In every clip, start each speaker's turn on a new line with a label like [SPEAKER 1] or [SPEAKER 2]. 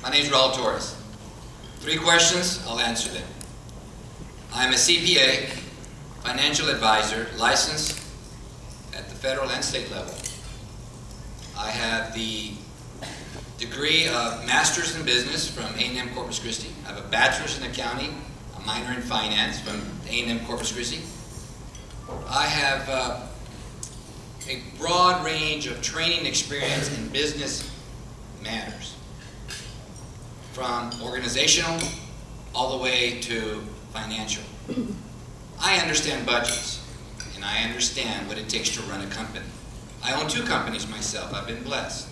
[SPEAKER 1] My name is Raul Torres. 3 questions, I'll answer them. I'm a CPA, financial advisor, licensed at the federal and state level. I have the degree of Master's in Business from A&M Corpus Christi. I have a Bachelor's in Accounting, a minor in Finance from A&M Corpus Christi. I have a broad range of training experience in business matters, from organizational all the way to financial. I understand budgets, and I understand what it takes to run a company. I own 2 companies myself. I've been blessed.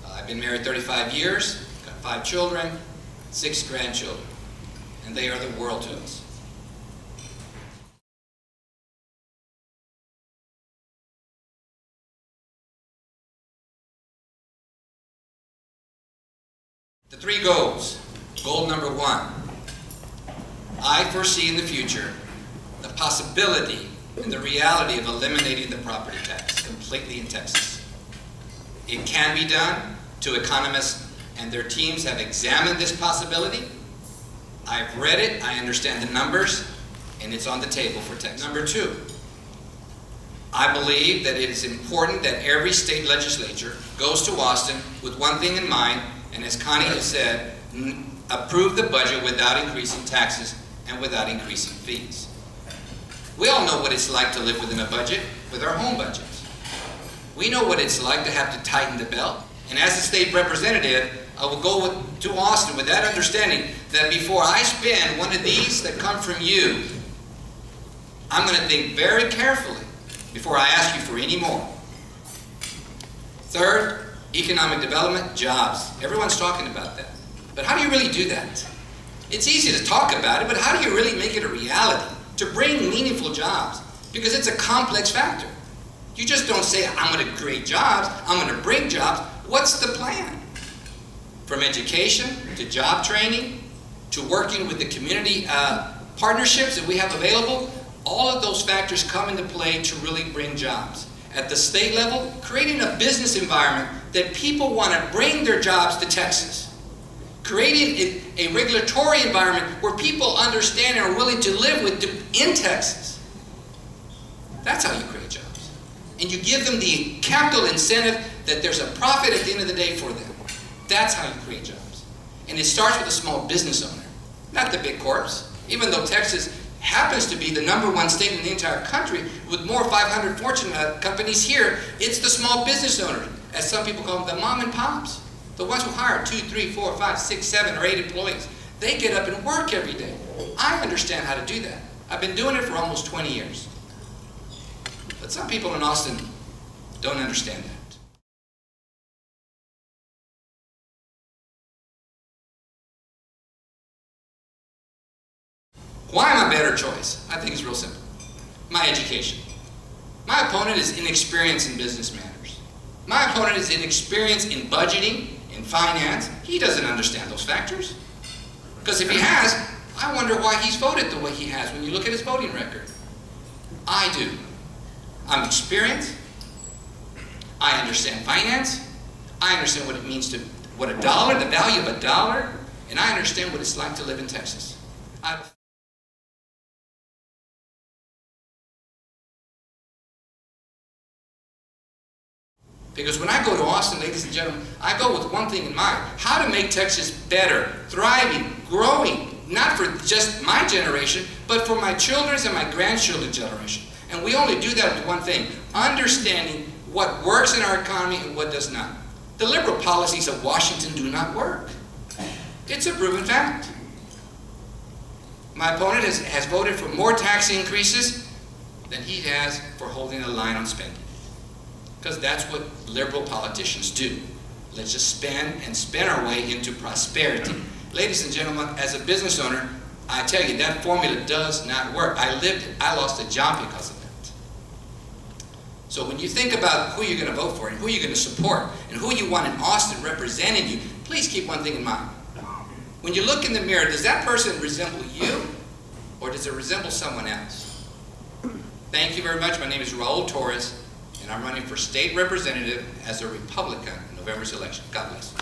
[SPEAKER 1] I've been married 35 years, got 5 children, 6 grandchildren, and they are the world to us. The 3 goals. Goal number 1. I foresee in the future the possibility and the reality of eliminating the property tax completely in Texas. It can be done. 2 economists and their teams have examined this possibility. I've read it, I understand the numbers, and it's on the table for Texas. Number 2, I believe that it is important that every state legislature goes to Austin with one thing in mind, and as Connie has said, approve the budget without increasing taxes and without increasing fees. We all know what it's like to live within a budget with our home budgets. We know what it's like to have to tighten the belt. And as a state representative, I will go to Austin with that understanding that before I spend one of these that come from you, I'm going to think very carefully before I ask you for any more. 3rd, economic development, jobs. Everyone's talking about that. But how do you really do that? It's easy to talk about it, but how do you really make it a reality? To bring meaningful jobs, because it's a complex factor. You just don't say, I'm going to create jobs, I'm going to bring jobs. What's the plan? From education to job training to working with the community partnerships that we have available, all of those factors come into play to really bring jobs. At the state level, creating a business environment that people want to bring their jobs to Texas. Creating a regulatory environment where people understand and are willing to live in Texas. That's how you create jobs. And you give them the capital incentive that there's a profit at the end of the day for them. That's how you create jobs. And it starts with a small business owner, not the big corps. Even though Texas happens to be the #1 state in the entire country with more 500 Fortune companies here, it's the small business owner, as some people call them, the mom and pops. The ones who hire 2, 3, 4, 5, 6, 7, or 8 employees. They get up and work every day. I understand how to do that. I've been doing it for almost 20 years. But some people in Austin don't understand that. Why am I a better choice? I think it's real simple. My education. My opponent is inexperienced in business matters. My opponent is inexperienced in budgeting, in finance. He doesn't understand those factors. Because if he has, I wonder why he's voted the way he has when you look at his voting record. I do. I'm experienced. I understand finance. I understand what it means to, what a dollar, the value of a dollar, and I understand what it's like to live in Texas. Because when I go to Austin, ladies and gentlemen, I go with one thing in mind: how to make Texas better, thriving, growing, not for just my generation, but for my children's and my grandchildren's generation. And we only do that with one thing: understanding what works in our economy and what does not. The liberal policies of Washington do not work. It's a proven fact. My opponent has voted for more tax increases than he has for holding the line on spending. Because that's what liberal politicians do. Let's just spend and spend our way into prosperity. Ladies and gentlemen, as a business owner, I tell you, that formula does not work. I lived it. I lost a job because of that. So when you think about who you're going to vote for and who you're going to support and who you want in Austin representing you, please keep one thing in mind. When you look in the mirror, does that person resemble you or does it resemble someone else? Thank you very much. My name is Raul Torres, and I'm running for state representative as a Republican in November's election. God bless.